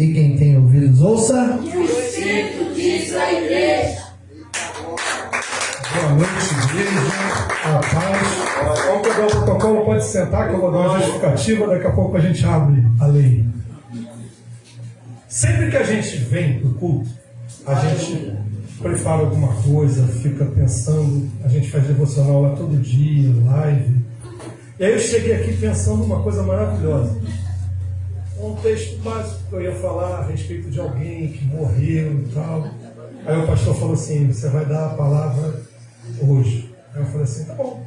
E quem tem ouvidos, ouça. O Espírito diz à igreja. Boa noite, igreja. A paz. Vamos pegar o protocolo, pode sentar que eu vou dar uma justificativa, daqui a pouco a gente abre a lei. Sempre que a gente vem para o culto, a gente prepara alguma coisa, fica pensando, a gente faz devocional lá todo dia, live. E aí eu cheguei aqui pensando uma coisa maravilhosa. Um texto básico que eu ia falar a respeito de alguém que morreu e tal. Aí o pastor falou assim, você vai dar a palavra hoje. Aí eu falei assim, tá bom.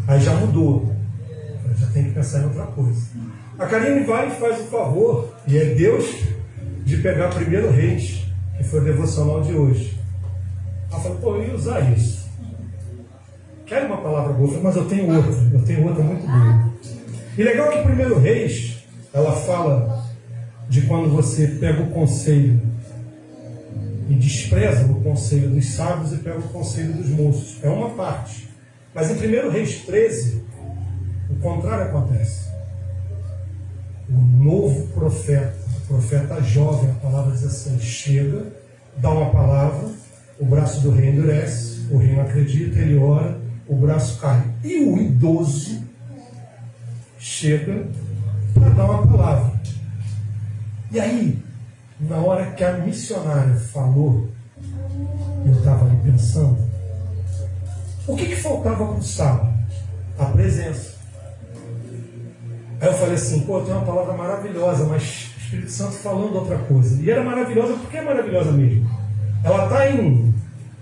Aí já mudou. Eu já tem que pensar em outra coisa. A Karine vai e faz o favor, e é Deus, de pegar 1 Reis, que foi o devocional de hoje. Ela falou, pô, eu ia usar isso. Quero uma palavra boa, mas eu tenho outra muito boa. E legal que 1 Reis, ela fala de quando você pega o conselho e despreza o conselho dos sábios e pega o conselho dos moços. É uma parte. Mas em 1 Reis 13, o contrário acontece. O novo profeta, o profeta jovem, a palavra diz assim, chega, dá uma palavra, o braço do rei endurece, o rei não acredita, ele ora, o braço cai. E o idoso chega para dar uma palavra. E aí, na hora que a missionária falou, eu estava ali pensando, o que faltava para o sábado? A presença. Aí eu falei assim, pô, tem uma palavra maravilhosa, mas o Espírito Santo falando outra coisa. E era maravilhosa porque é maravilhosa mesmo. Ela está em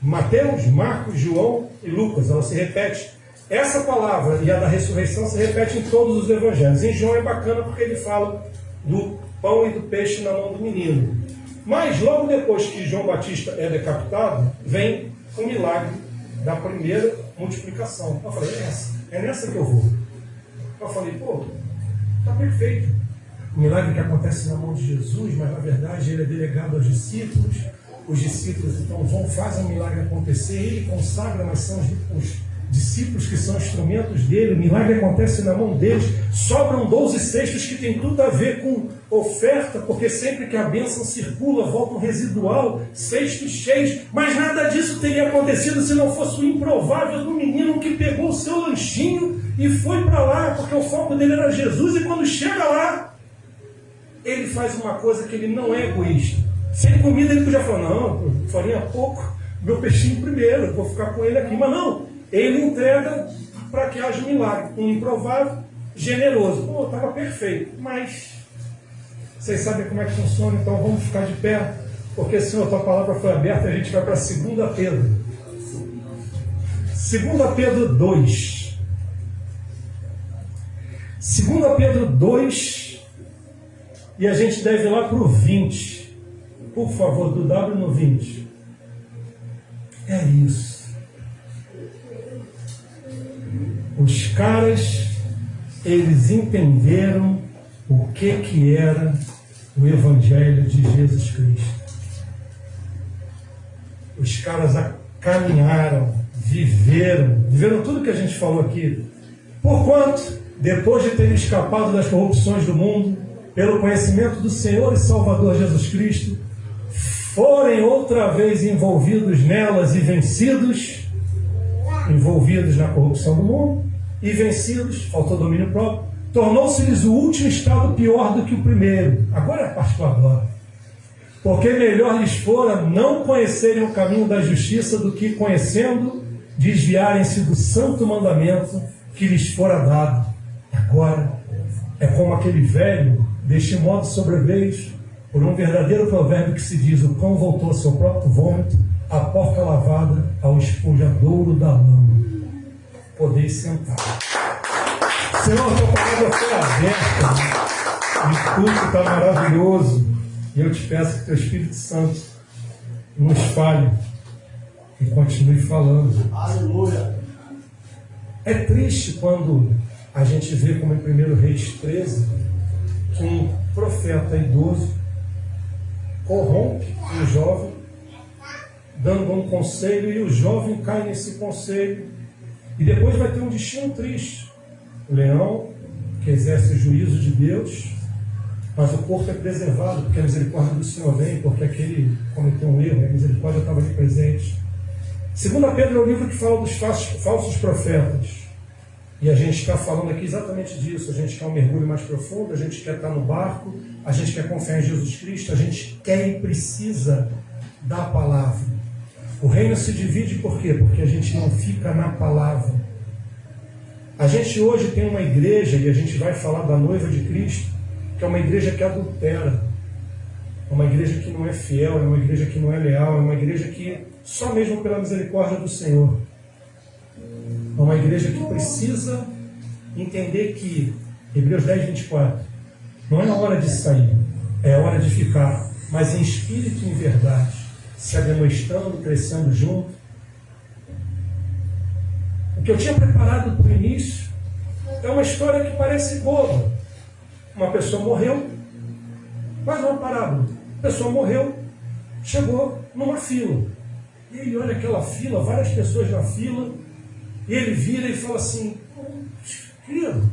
Mateus, Marcos, João e Lucas, ela se repete. Essa palavra e a da ressurreição se repete em todos os evangelhos. Em João é bacana porque ele fala do pão e do peixe na mão do menino. Mas logo depois que João Batista é decapitado, vem o milagre da primeira multiplicação. Eu falei, é nessa que eu vou. Eu falei, pô, está perfeito. O milagre que acontece na mão de Jesus, mas na verdade ele é delegado aos discípulos. Os discípulos então fazem o milagre acontecer, ele consagra, mas são os discípulos que são instrumentos dele, o milagre acontece na mão deles, sobram 12 cestos que tem tudo a ver com oferta, porque sempre que a bênção circula, volta um residual, cestos cheios, mas nada disso teria acontecido se não fosse o improvável do menino que pegou o seu lanchinho e foi para lá, porque o foco dele era Jesus, e quando chega lá, ele faz uma coisa que ele não é egoísta. Sem comida ele podia falar, não, farinha pouco, meu peixinho primeiro, vou ficar com ele aqui, mas não. Ele entrega para que haja um milagre, um improvável, generoso. Pô, estava perfeito, mas vocês sabem como é que funciona, então vamos ficar de pé, porque Senhor, a tua palavra foi aberta, a gente vai para 2 Pedro. 2 Pedro 2. 2 Pedro 2, e a gente deve ir lá para o 20. Por favor, do W no 20. É isso. Os caras, eles entenderam o que era o Evangelho de Jesus Cristo. Os caras caminharam, viveram tudo que a gente falou aqui. Porquanto, depois de terem escapado das corrupções do mundo, pelo conhecimento do Senhor e Salvador Jesus Cristo, forem outra vez envolvidos nelas e vencidos, envolvidos na corrupção do mundo, e vencidos, faltou domínio próprio, tornou-se-lhes o último estado pior do que o primeiro. Agora é a parte que eu adoro. Porque melhor lhes fora não conhecerem o caminho da justiça do que, conhecendo, desviarem-se do santo mandamento que lhes fora dado. Agora é como aquele velho, deste modo sobreveio, por um verdadeiro provérbio que se diz, o cão voltou ao seu próprio vômito, a porca lavada ao esponjadouro da lama. Podeis sentar. Senhor, a tua palavra foi aberta, o culto está maravilhoso, e eu te peço que teu Espírito Santo nos fale e continue falando. Aleluia. É triste quando a gente vê, como em 1 Reis 13, que um profeta idoso corrompe o jovem, dando um conselho, e o jovem cai nesse conselho, e depois vai ter um destino triste. O leão, que exerce o juízo de Deus, mas o corpo é preservado, porque a misericórdia do Senhor vem, porque aquele cometeu um erro, a misericórdia estava ali presente. 2 Pedro é o livro que fala dos falsos profetas. E a gente está falando aqui exatamente disso. A gente quer um mergulho mais profundo, a gente quer estar no barco, a gente quer confiar em Jesus Cristo, a gente quer e precisa da palavra. O reino se divide por quê? Porque a gente não fica na palavra. A gente hoje tem uma igreja, e a gente vai falar da noiva de Cristo, que é uma igreja que adultera, é uma igreja que não é fiel, é uma igreja que não é leal, é uma igreja que só mesmo pela misericórdia do Senhor. É uma igreja que precisa entender que, Hebreus 10, 24, não é a hora de sair, é a hora de ficar, mas em espírito e em verdade, se ademoestando, crescendo junto. O que eu tinha preparado para o início é uma história que parece boba. Uma pessoa morreu, mais uma parábola. A pessoa morreu, chegou numa fila. E ele olha aquela fila, várias pessoas na fila, e ele vira e fala assim: querido,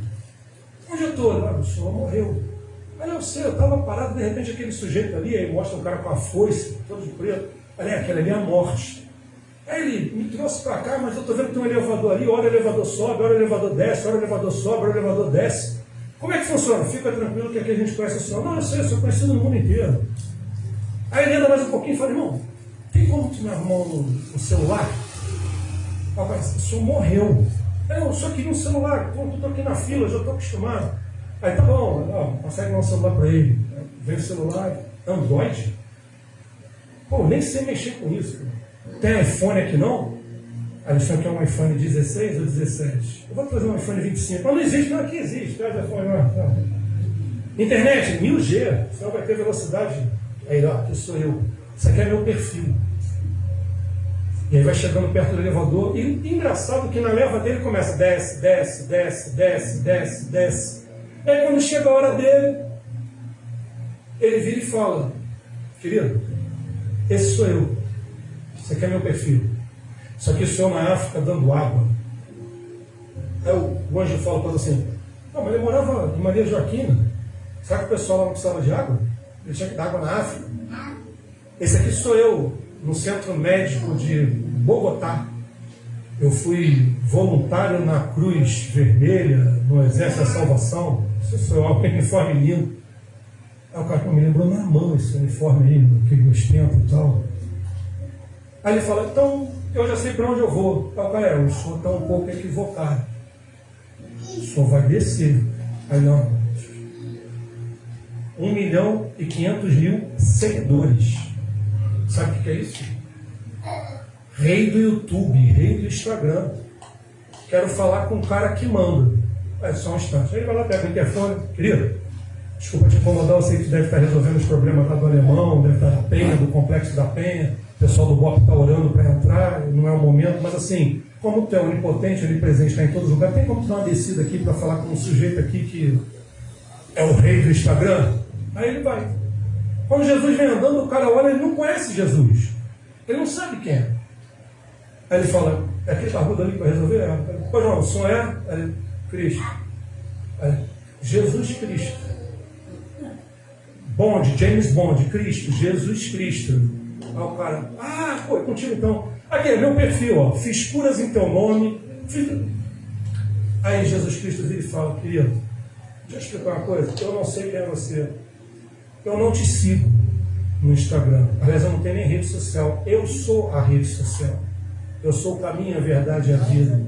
onde eu estou? O senhor morreu. Aí eu sei, eu estava parado, de repente aquele sujeito ali, aí mostra um cara com a foice, todo de preto. Olha, aquela ali é a morte. Aí ele me trouxe para cá, mas eu estou vendo que tem um elevador ali, hora o elevador sobe, hora o elevador desce, hora o elevador sobe, hora o elevador desce. Como é que funciona? Fica tranquilo que aqui a gente conhece o senhor. Não, eu sei, eu sou conhecido no mundo inteiro. Aí ele anda mais um pouquinho e fala: irmão, tem como tu me arrumar um celular? Rapaz, o senhor morreu. Eu só queria um celular, eu estou aqui na fila, já estou acostumado. Aí tá bom, consegue dar um celular para ele. Vem o celular, Android. Pô, nem sei mexer com isso. Tem iPhone aqui não? Aí o senhor quer um iPhone 16 ou 17? Eu vou trazer um iPhone 25. Mas não existe, não, aqui existe. Traz iPhone lá. Tá. Internet, 1000G. O senhor vai ter velocidade. Aí, ó, aqui sou eu. Isso aqui é meu perfil. E aí vai chegando perto do elevador. E engraçado que na leva dele começa: desce, desce, desce, desce, desce, desce. E aí quando chega a hora dele, ele vira e fala: querido, esse sou eu. Isso aqui é meu perfil. Só que sou eu na África dando água. Aí o anjo fala para ele assim: não, mas ele morava em Maria Joaquina. Será que o pessoal lá não precisava de água? Ele tinha que dar água na África. Esse aqui sou eu, no Centro Médico de Bogotá. Eu fui voluntário na Cruz Vermelha, no Exército da Salvação. Isso sou eu, um uniforme lindo. Aí o cara me lembrou na mão esse uniforme aí, aquele ostento e tal. Aí ele fala: então, eu já sei para onde eu vou. Aí o cara: o senhor está um pouco equivocado. O senhor vai descer. Aí não. 1.500.000 seguidores. Sabe o que é isso? Rei do YouTube, rei do Instagram. Quero falar com o cara que manda. Aí só um instante. Aí ele vai lá, pega o interfone: querido, desculpa te incomodar, eu sei que tu deve estar resolvendo os problemas lá do Alemão, deve estar na Penha, do Complexo da Penha. O pessoal do BOP está orando para entrar, não é o momento, mas assim, como tu é onipotente, onipresente, está em todos os lugares, tem como tu dar uma descida aqui para falar com um sujeito aqui que é o rei do Instagram? Aí ele vai. Quando Jesus vem andando, o cara olha, ele não conhece Jesus. Ele não sabe quem é. Aí ele fala: é aquele barbudo ali para resolver? Pois não, o senhor é? Aí, Cristo. Aí, Jesus Cristo. Bond, James Bond, Cristo, Jesus Cristo. Aí o cara: pô, é contigo então. Aqui é meu perfil, ó. Fiz curas em teu nome. Aí Jesus Cristo vira e fala: querido, deixa eu explicar uma coisa. Eu não sei quem é você. Eu não te sigo no Instagram. Aliás, eu não tenho nem rede social. Eu sou a rede social. Eu sou o caminho, a verdade e a vida.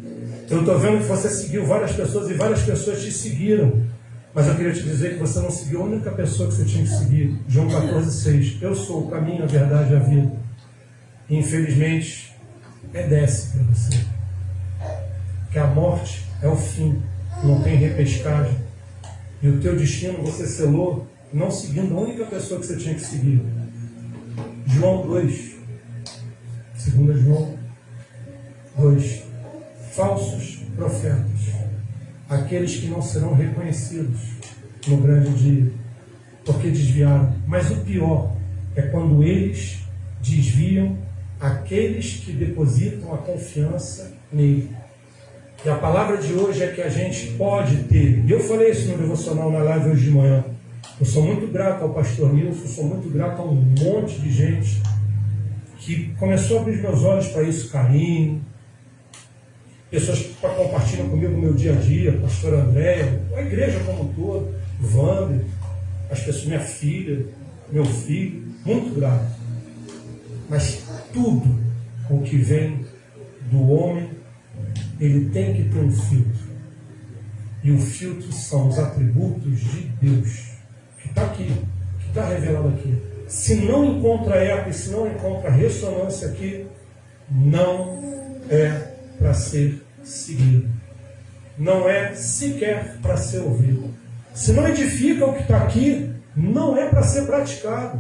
Eu estou vendo que você seguiu várias pessoas e várias pessoas te seguiram. Mas eu queria te dizer que você não seguiu a única pessoa que você tinha que seguir. João 14,6. Eu sou o caminho, a verdade e a vida. E, infelizmente, desce para você. Que a morte é o fim. Não tem repescagem. E o teu destino você selou não seguindo a única pessoa que você tinha que seguir. João 2. 2 João 2. Falsos profetas. Aqueles que não serão reconhecidos no grande dia, porque desviaram. Mas o pior é quando eles desviam aqueles que depositam a confiança nele. E a palavra de hoje é que a gente pode ter, e eu falei isso no devocional na live hoje de manhã, Eu sou muito grato ao pastor Nilson, sou muito grato a um monte de gente que começou a abrir os meus olhos para isso, Carinho, pessoas que compartilham comigo o meu dia a dia, pastor André, a igreja como um todo, Wander, as pessoas, minha filha, meu filho, muito grato. Mas tudo o que vem do homem, ele tem que ter um filtro. E o filtro são os atributos de Deus, que está aqui, que está revelado aqui. Se não encontra eco, se não encontra ressonância aqui, não é para ser seguido. Não é sequer para ser ouvido. Se não edifica o que está aqui, não é para ser praticado.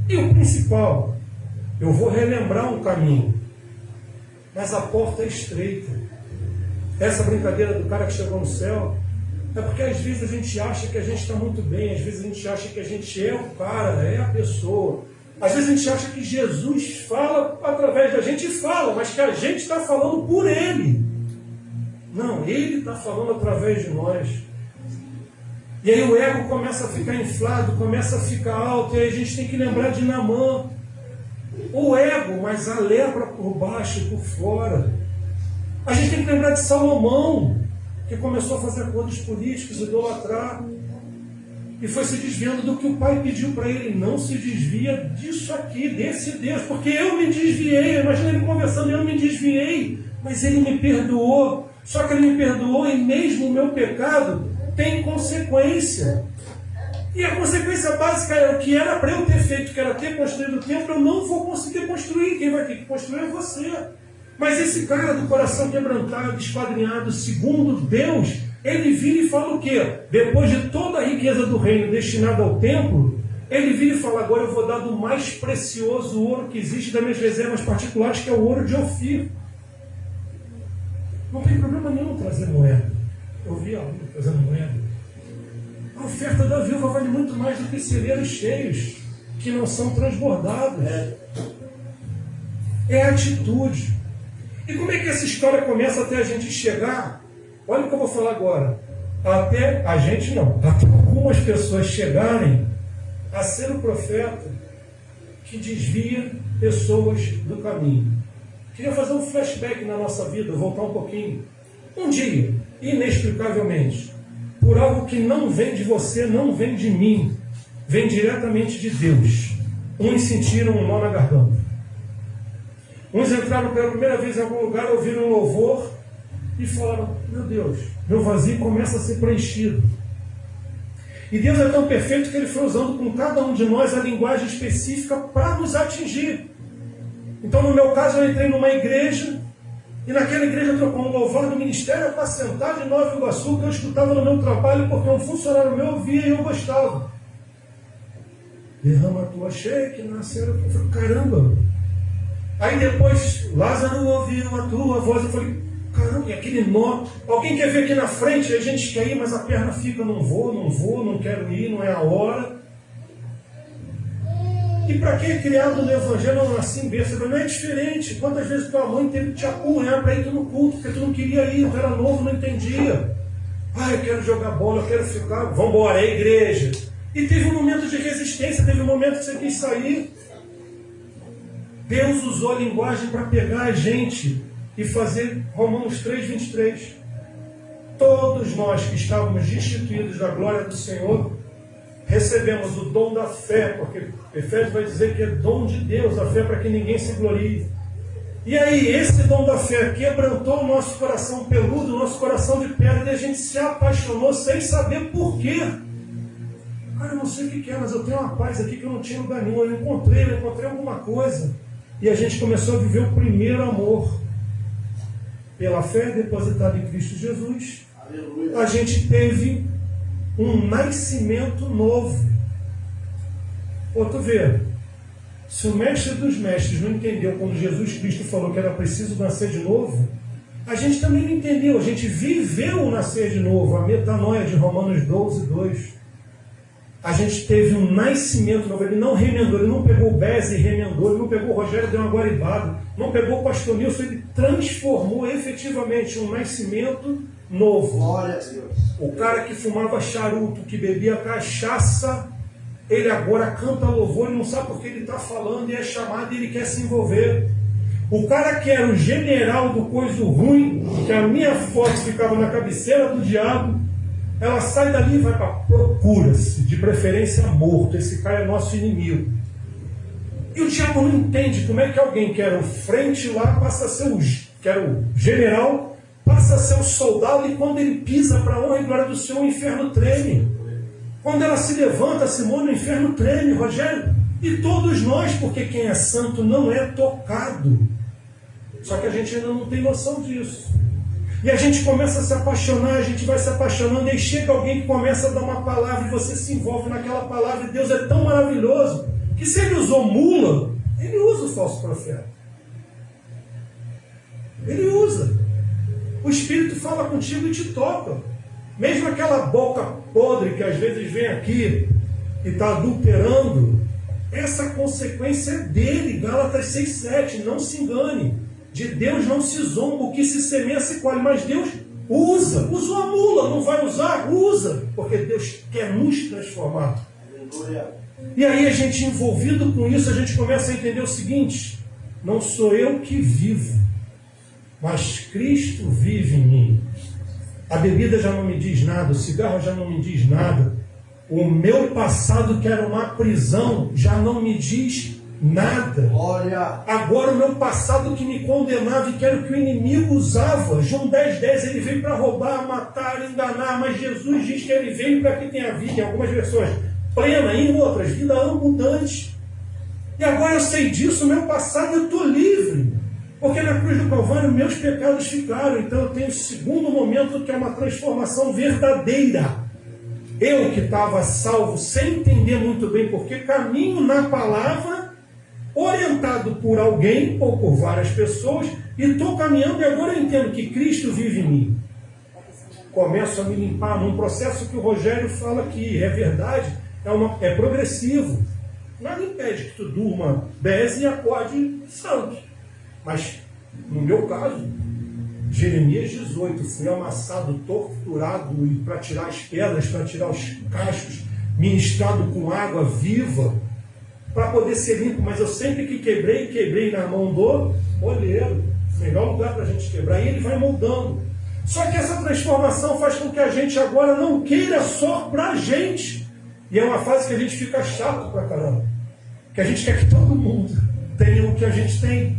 E o principal, eu vou relembrar um caminho, mas a porta é estreita. Essa brincadeira do cara que chegou no céu, é porque às vezes a gente acha que a gente está muito bem, às vezes a gente acha que a gente é o cara, é a pessoa. Às vezes a gente acha que Jesus fala através da gente e fala, mas que a gente está falando por Ele. Não, Ele está falando através de nós. E aí o ego começa a ficar inflado, começa a ficar alto, e aí a gente tem que lembrar de Naamã. O ego, mas a lepra por baixo e por fora. A gente tem que lembrar de Salomão, que começou a fazer acordos políticos, idolatrar, e foi se desviando do que o pai pediu para ele. Não se desvia disso aqui, desse Deus, porque eu me desviei. Imagina ele conversando, eu me desviei, mas ele me perdoou. Só que ele me perdoou e mesmo o meu pecado tem consequência. E a consequência básica é o que era para eu ter feito, que era ter construído o templo, eu não vou conseguir construir. Quem vai ter que construir é você. Mas esse cara do coração quebrantado, esquadrinhado, segundo Deus, ele vira e fala o quê? Depois de toda a riqueza do reino destinada ao templo, ele vira e fala: agora eu vou dar do mais precioso ouro que existe das minhas reservas particulares, que é o ouro de Ofir. Não tem problema nenhum trazer moeda. Eu vi alguém trazendo moeda. A oferta da viúva vale muito mais do que celeiros cheios, que não são transbordados. É atitude. E como é que essa história começa até a gente chegar? Olha o que eu vou falar agora. Até a gente não, até algumas pessoas chegarem a ser o profeta que desvia pessoas do caminho. Queria fazer um flashback na nossa vida, voltar um pouquinho. Um dia, inexplicavelmente, por algo que não vem de você, não vem de mim, vem diretamente de Deus. Uns sentiram um nó na garganta. Uns entraram pela primeira vez em algum lugar, ouviram um louvor e falaram: meu Deus, meu vazio começa a ser preenchido. E Deus é tão perfeito que Ele foi usando com cada um de nós a linguagem específica para nos atingir. Então, no meu caso, eu entrei numa igreja, e naquela igreja trocou um louvor do Ministério Apacentar de Nova Iguaçu, que eu escutava no meu trabalho, porque um funcionário meu ouvia e eu gostava. Derrama a tua shake, nasceram. Eu falei: caramba! Aí depois, Lázaro ouviu a tua voz. Eu falei: caramba, e aquele nó. Alguém quer vir aqui na frente? A gente quer ir, mas a perna fica: não vou, não quero ir, não é a hora. E para quem é criado no Evangelho, eu nasci em berço, não é diferente. Quantas vezes tua mãe teve que te apurrar para ir no culto, porque tu não queria ir, tu era novo, não entendia. Ah, eu quero jogar bola, eu quero ficar, vamos embora, é igreja. E teve um momento de resistência, teve um momento que você quis sair. Deus usou a linguagem para pegar a gente e fazer Romanos 3:23. Todos nós que estávamos destituídos da glória do Senhor, recebemos o dom da fé, porque Efésios vai dizer que é dom de Deus, a fé para que ninguém se glorie. E aí, esse dom da fé quebrantou o nosso coração peludo, o nosso coração de pedra, e a gente se apaixonou sem saber por quê. Cara, eu não sei o que é, mas eu tenho uma paz aqui que eu não tinha lugar nenhum. Eu encontrei alguma coisa. E a gente começou a viver o primeiro amor. Pela fé depositada em Cristo Jesus, aleluia, a gente teve um nascimento novo. Pô, tu vê, se o mestre dos mestres não entendeu quando Jesus Cristo falou que era preciso nascer de novo, a gente também não entendeu. A gente viveu o nascer de novo, a metanoia de Romanos 12:2. A gente teve um nascimento novo. Ele não remendou, ele não pegou o Bez e remendou, ele não pegou o Rogério e deu uma guaribada, não pegou o pastor Nilson, ele transformou efetivamente um nascimento novo. Glória a Deus. O cara que fumava charuto, que bebia cachaça, ele agora canta louvor, ele não sabe porque ele está falando e é chamado e ele quer se envolver. O cara que era o general do coisa ruim, que a minha foto ficava na cabeceira do diabo, ela sai dali e vai para procura-se, de preferência morto. Esse cara é nosso inimigo. E o diabo não entende como é que alguém que era o frente lá passa a ser que era o general, passa a ser o soldado, e quando ele pisa para a honra e glória do Senhor, o inferno treme. Quando ela se levanta, Simone, o inferno treme, Rogério. E todos nós, porque quem é santo não é tocado. Só que a gente ainda não tem noção disso. E a gente começa a se apaixonar, a gente vai se apaixonando, e aí chega alguém que começa a dar uma palavra e você se envolve naquela palavra, e Deus é tão maravilhoso que se ele usou mula, ele usa o falso profeta. Ele usa. O Espírito fala contigo e te toca. Mesmo aquela boca podre que às vezes vem aqui e está adulterando, essa consequência é dele. Gálatas 6,7, não se engane. De Deus não se zomba, o que se semeia se colhe, mas Deus usa. Usou a mula, não vai usar? Usa, porque Deus quer nos transformar. Aleluia. E aí a gente envolvido com isso, a gente começa a entender o seguinte: não sou eu que vivo, mas Cristo vive em mim. A bebida já não me diz nada, o cigarro já não me diz nada, o meu passado, que era uma prisão, já não me diz nada. Glória. Agora o meu passado que me condenava e que era o que o inimigo usava. João 10,10, ele veio para roubar, matar, enganar, mas Jesus diz que ele veio para que tenha vida, em algumas versões, plena, em outras, vida abundante. E agora eu sei disso, o meu passado, eu estou livre. Porque na cruz do Calvário meus pecados ficaram. Então eu tenho o segundo momento, que é uma transformação verdadeira. Eu que estava salvo, sem entender muito bem porque, caminho na palavra, orientado por alguém ou por várias pessoas, e estou caminhando, e agora eu entendo que Cristo vive em mim. Começo a me limpar num processo que o Rogério fala que é verdade, é progressivo. Nada impede que tu durma beze e acorde santo. Mas, no meu caso, Jeremias 18, fui amassado, torturado, e para tirar as pedras, para tirar os cascos, ministrado com água viva, para poder ser limpo. Mas eu sempre que quebrei na mão do olheiro. Melhor lugar para a gente quebrar. E ele vai moldando. Só que essa transformação faz com que a gente agora não queira só para a gente. E é uma fase que a gente fica chato pra caramba. Que a gente quer que todo mundo tenha o que a gente tem.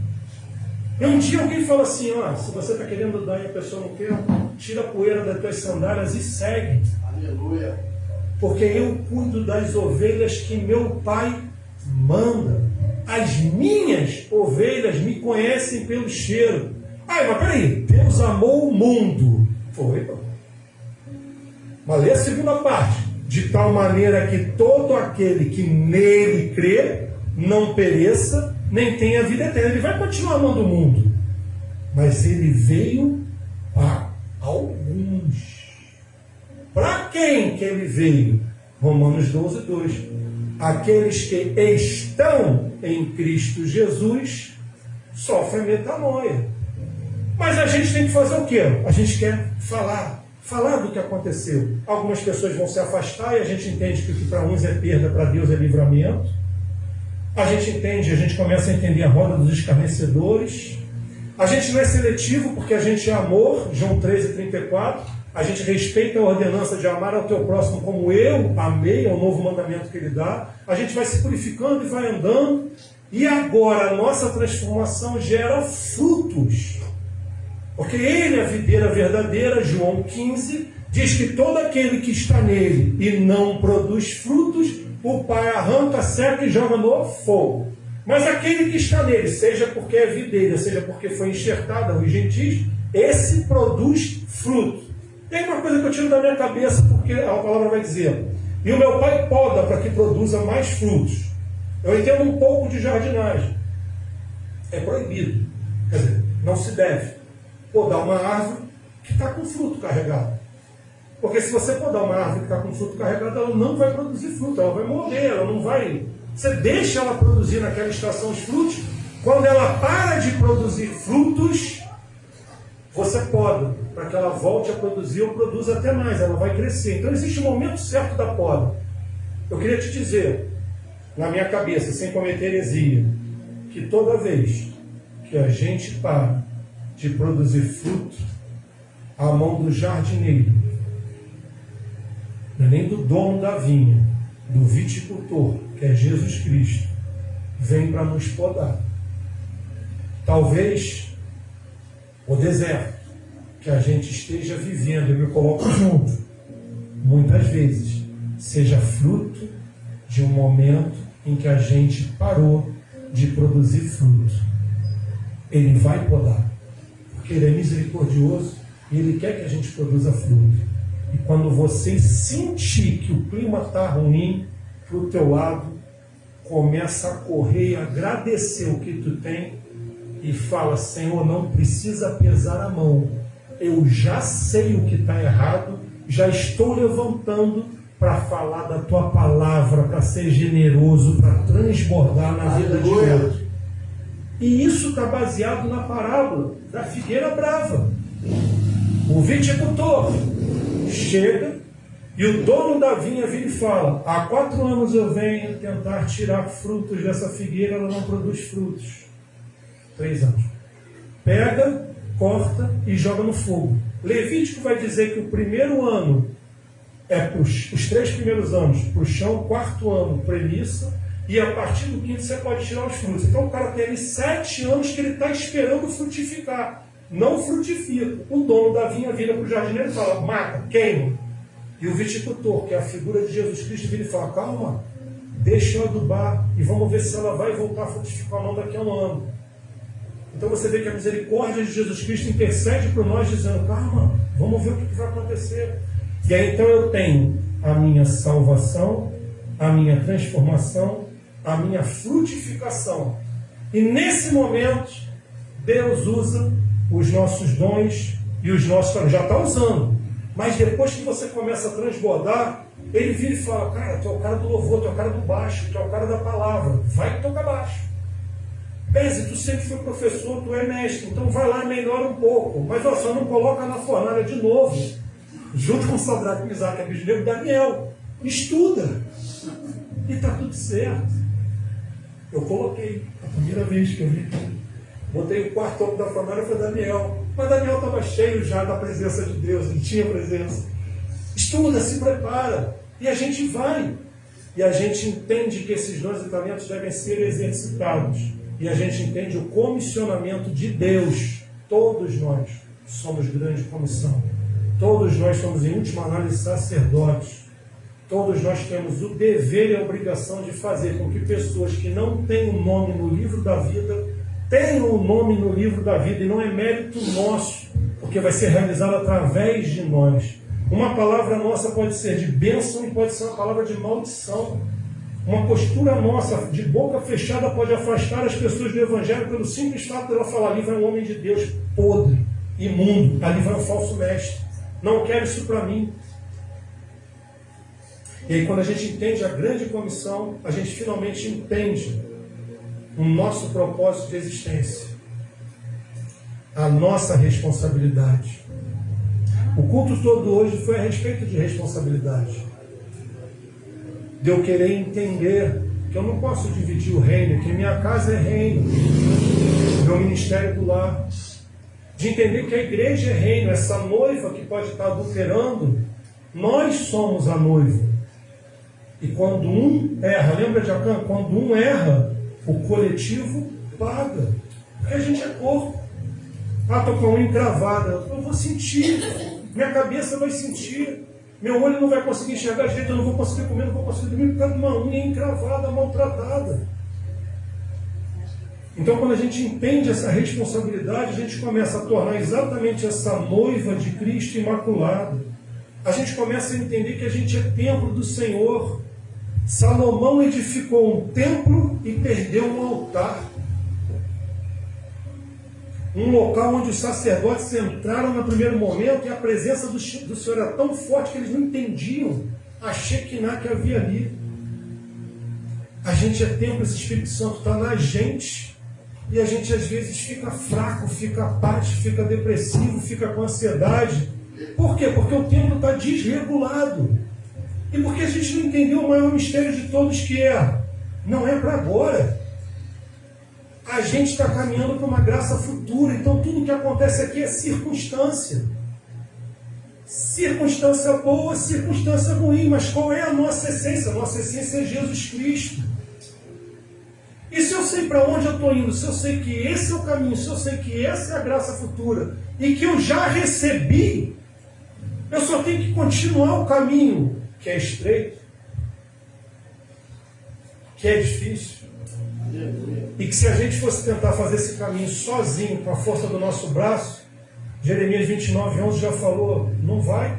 E um dia alguém fala assim: ó, se você está querendo dar e a pessoa não quer, tira a poeira das tuas sandálias e segue. Aleluia. Porque eu cuido das ovelhas que meu pai manda. As minhas ovelhas me conhecem pelo cheiro. Ai, mas peraí, Deus amou o mundo. Foi, pô. Mas lê a segunda parte. De tal maneira que todo aquele que nele crê não pereça, nem tenha vida eterna. Ele vai continuar amando o mundo. Mas ele veio para alguns. Para quem que ele veio? Romanos 12:2. Aqueles que estão em Cristo Jesus sofrem metanoia. Mas a gente tem que fazer o quê? A gente quer falar do que aconteceu. Algumas pessoas vão se afastar e a gente entende que o que para uns é perda, para Deus é livramento. A gente começa a entender a roda dos escarnecedores. A gente não é seletivo porque a gente é amor, João 13:34. A gente respeita a ordenança de amar ao teu próximo como eu amei, é o novo mandamento que ele dá. A gente vai se purificando e vai andando. E agora a nossa transformação gera frutos. Porque ele é a videira verdadeira, João 15, diz que todo aquele que está nele e não produz frutos, o Pai arranca, seca e joga no fogo. Mas aquele que está nele, seja porque é videira, seja porque foi enxertada aos gentis, esse produz fruto. Tem uma coisa que eu tiro da minha cabeça, porque a palavra vai dizer: e o meu Pai poda para que produza mais frutos. Eu entendo um pouco de jardinagem. É proibido. Quer dizer, não se deve podar uma árvore que está com fruto carregado. Porque se você podar uma árvore que está com fruto carregado, ela não vai produzir fruto, ela vai morrer, ela não vai... Você deixa ela produzir naquela estação os frutos, quando ela para de produzir frutos, você poda. para que ela volte a produzir ou produza até mais, ela vai crescer. Então existe um momento certo da poda. Eu queria te dizer, na minha cabeça, sem cometer heresia, que toda vez que a gente para de produzir fruto, a mão do jardineiro, não é nem do dono da vinha, do viticultor, que é Jesus Cristo, vem para nos podar. Talvez o deserto que a gente esteja vivendo, eu me coloco junto, muitas vezes, seja fruto de um momento em que a gente parou de produzir fruto. Ele vai podar, porque Ele é misericordioso e Ele quer que a gente produza fruto. E quando você sentir que o clima está ruim para o teu lado, começa a correr e agradecer o que tu tem e fala: Senhor, não precisa pesar a mão, eu já sei o que está errado, já estou levantando para falar da tua palavra, para ser generoso, para transbordar na vida de outro. E isso está baseado na parábola da figueira brava. O viticultor chega e o dono da vinha vira e fala: há 4 anos eu venho tentar tirar frutos dessa figueira, ela não produz frutos. 3 anos. Pega, corta e joga no fogo. Levítico vai dizer que o primeiro ano é os 3 primeiros anos para o chão, 4º ano premissa, e a partir do 5º você pode tirar os frutos. Então o cara tem ali 7 anos que ele está esperando frutificar. Não frutifica. O dono da vinha vira para o jardineiro e fala: mata, queima. E o viticultor, que é a figura de Jesus Cristo, vira e fala: calma, deixa eu adubar e vamos ver se ela vai voltar a frutificar ou não daqui a um ano. Então você vê que a misericórdia de Jesus Cristo intercede por nós, dizendo: calma, vamos ver o que vai acontecer. E aí então eu tenho a minha salvação, a minha transformação, a minha frutificação. E nesse momento, Deus usa os nossos dons e os nossos... Já está usando. Mas depois que você começa a transbordar, Ele vira e fala: cara, tu é o cara do louvor, tu é o cara do baixo, tu é o cara da palavra. Vai que toca baixo. Pese, tu sempre foi professor, tu é mestre, então vai lá e melhora um pouco. Mas ó, só não coloca na fornalha de novo, junto com Sadraque, Misaque e Abednego, Daniel. Estuda. E está tudo certo. Eu coloquei, a primeira vez que eu vi, botei o 4º homem da fornalha, foi Daniel. Mas Daniel estava cheio já da presença de Deus, ele tinha presença. Estuda, se prepara. E a gente vai. E a gente entende que esses dons e talentos devem ser exercitados. E a gente entende o comissionamento de Deus. Todos nós somos grande comissão. Todos nós somos, em última análise, sacerdotes. Todos nós temos o dever e a obrigação de fazer com que pessoas que não têm o nome no livro da vida tenham o nome no livro da vida. E não é mérito nosso, porque vai ser realizado através de nós. Uma palavra nossa pode ser de bênção e pode ser uma palavra de maldição. Uma postura nossa de boca fechada pode afastar as pessoas do Evangelho pelo simples fato de ela falar: ali vai um homem de Deus podre, imundo, ali vai um falso mestre. Não quero isso para mim. E aí, quando a gente entende a grande comissão, a gente finalmente entende o nosso propósito de existência, a nossa responsabilidade. O culto todo hoje foi a respeito de responsabilidade. De eu querer entender que eu não posso dividir o reino, que minha casa é reino, meu ministério do lar. De entender que a igreja é reino, essa noiva que pode estar adulterando, nós somos a noiva. E quando um erra, lembra de Acã? Quando um erra, o coletivo paga. Porque a gente é corpo. Ah, estou com a unha encravada. Eu vou sentir, minha cabeça vai sentir. Meu olho não vai conseguir enxergar direito, eu não vou conseguir comer, não vou conseguir dormir por causa de uma unha encravada, maltratada. Então, quando a gente entende essa responsabilidade, a gente começa a tornar exatamente essa noiva de Cristo imaculada. A gente começa a entender que a gente é templo do Senhor. Salomão edificou um templo e perdeu um altar. Um local onde os sacerdotes entraram no primeiro momento e a presença do Senhor era tão forte que eles não entendiam a Shekinah que havia ali. A gente é templo, esse Espírito Santo está na gente. E a gente às vezes fica fraco, fica apático, fica depressivo, fica com ansiedade. Por quê? Porque o templo está desregulado. E porque a gente não entendeu o maior mistério de todos, que não é para agora. A gente está caminhando para uma graça futura. Então tudo que acontece aqui é circunstância. Circunstância boa, circunstância ruim. Mas qual é a nossa essência? A nossa essência é Jesus Cristo. E se eu sei para onde eu estou indo, se eu sei que esse é o caminho, se eu sei que essa é a graça futura, e que eu já recebi, eu só tenho que continuar o caminho, que é estreito, que é difícil. E que se a gente fosse tentar fazer esse caminho sozinho, com a força do nosso braço, Jeremias 29:11 já falou, não vai.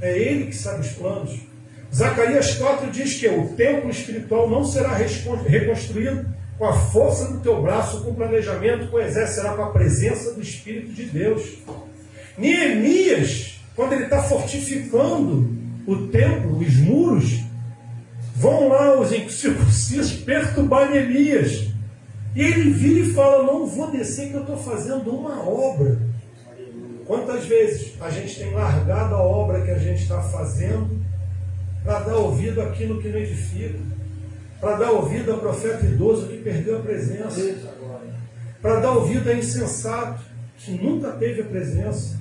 É Ele que sabe os planos. Zacarias 4 diz que o templo espiritual não será reconstruído com a força do teu braço, com planejamento, com exército, será com a presença do Espírito de Deus. Neemias, quando ele está fortificando o templo, os muros, vão lá os incircuncisos perturbar Neemias. E ele vira e fala, não vou descer que eu estou fazendo uma obra. Quantas vezes a gente tem largado a obra que a gente está fazendo para dar ouvido àquilo que não edifica, para dar ouvido ao profeta idoso que perdeu a presença, para dar ouvido a insensato que nunca teve a presença,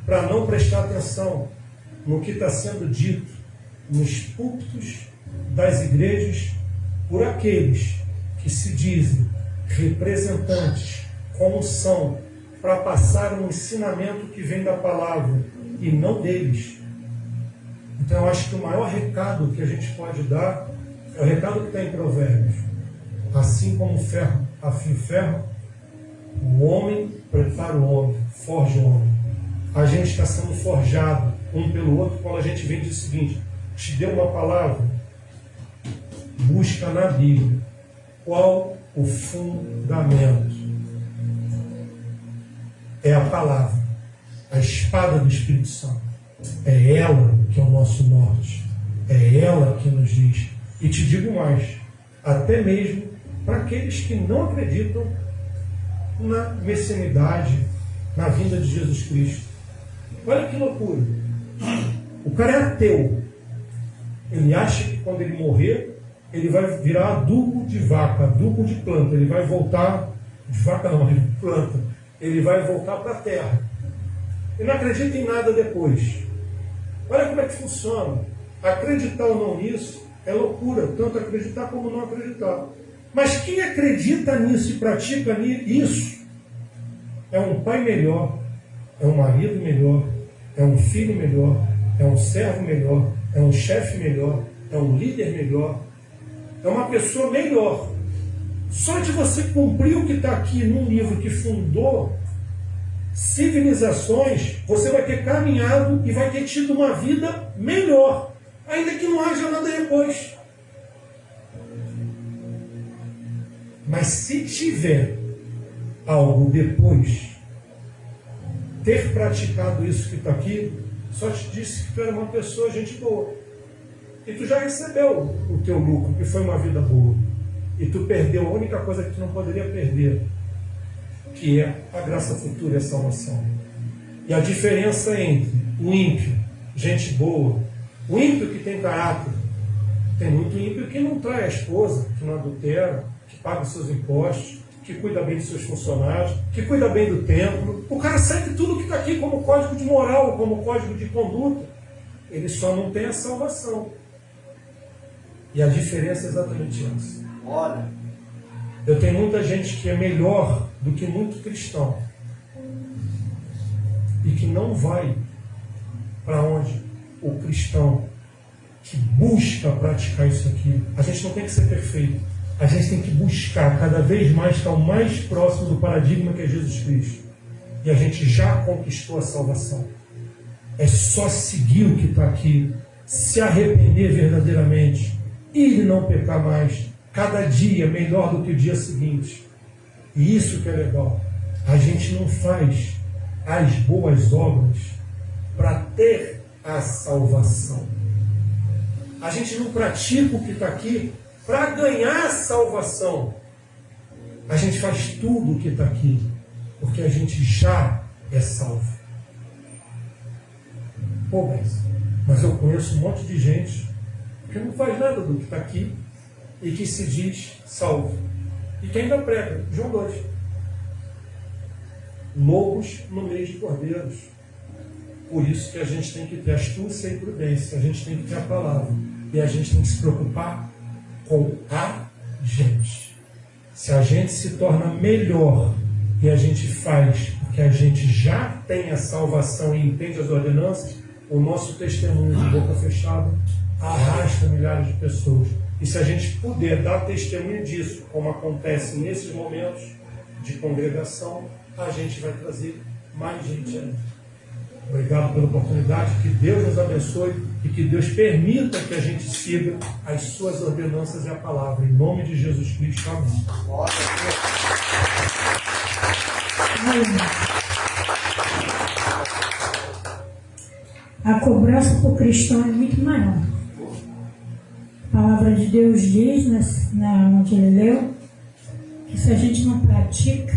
para não prestar atenção no que está sendo dito nos púlpitos das igrejas por aqueles que se dizem representantes, como são, para passar um ensinamento que vem da palavra e não deles. Então eu acho que o maior recado que a gente pode dar é o recado que está em Provérbios. Assim como o ferro afia o ferro, o homem prepara o homem, forja o homem. A gente está sendo forjado um pelo outro quando a gente vem e diz o seguinte, te deu uma palavra, busca na Bíblia qual o fundamento. É a palavra, a espada do Espírito Santo. É ela que é o nosso norte. É ela que nos diz. E te digo mais, até mesmo para aqueles que não acreditam na messianidade, na vinda de Jesus Cristo. Olha que loucura. O cara é ateu. Ele acha que quando ele morrer, ele vai virar adubo de vaca, adubo de planta. Ele vai voltar, de vaca não, de planta. Ele vai voltar para a terra. Ele não acredita em nada depois. Olha como é que funciona. Acreditar ou não nisso é loucura, tanto acreditar como não acreditar. Mas quem acredita nisso e pratica isso é um pai melhor, é um marido melhor, é um filho melhor, é um servo melhor, é um chefe melhor, é um líder melhor, é uma pessoa melhor. Só de você cumprir o que está aqui num livro que fundou civilizações, você vai ter caminhado e vai ter tido uma vida melhor, ainda que não haja nada depois. Mas se tiver algo depois, ter praticado isso que está aqui, só te disse que tu era uma pessoa, gente boa. E tu já recebeu o teu lucro, que foi uma vida boa. E tu perdeu a única coisa que tu não poderia perder, que é a graça futura e a salvação. E a diferença entre o ímpio, gente boa, o ímpio que tem caráter, tem muito ímpio que não trai a esposa, que não adultera, que paga os seus impostos, que cuida bem dos seus funcionários, que cuida bem do templo. O cara segue tudo que está aqui como código de moral, como código de conduta. Ele só não tem a salvação. E a diferença é exatamente essa. Olha, eu tenho muita gente que é melhor do que muito cristão e que não vai para onde o cristão que busca praticar isso aqui. A gente não tem que ser perfeito, a gente tem que buscar cada vez mais estar o mais próximo do paradigma que é Jesus Cristo. E a gente já conquistou a salvação. É só seguir o que está aqui, se arrepender verdadeiramente e não pecar mais. Cada dia melhor do que o dia seguinte. E isso que é legal. A gente não faz as boas obras para ter a salvação. A gente não pratica o que está aqui para ganhar a salvação. A gente faz tudo o que está aqui, porque a gente já é salvo. Pô, mas eu conheço um monte de gente que não faz nada do que está aqui e que se diz salvo. E que ainda prega, João 2. Lobos no meio de cordeiros. Por isso que a gente tem que ter astúcia e prudência, a gente tem que ter a palavra. E a gente tem que se preocupar com a gente. Se a gente se torna melhor e a gente faz porque a gente já tem a salvação e entende as ordenanças, o nosso testemunho de boca fechada arrasta milhares de pessoas. E se a gente puder dar testemunho disso, como acontece nesses momentos de congregação, a gente vai trazer mais gente ainda. Obrigado pela oportunidade, que Deus nos abençoe e que Deus permita que a gente siga as suas ordenanças e a palavra. Em nome de Jesus Cristo, amém. A cobrança para o cristão é muito maior. A palavra de Deus diz, onde ele leu, que se a gente não pratica,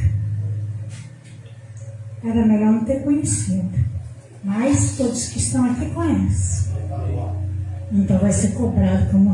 era melhor não ter conhecido. Mas todos que estão aqui conhecem. Então vai ser cobrado como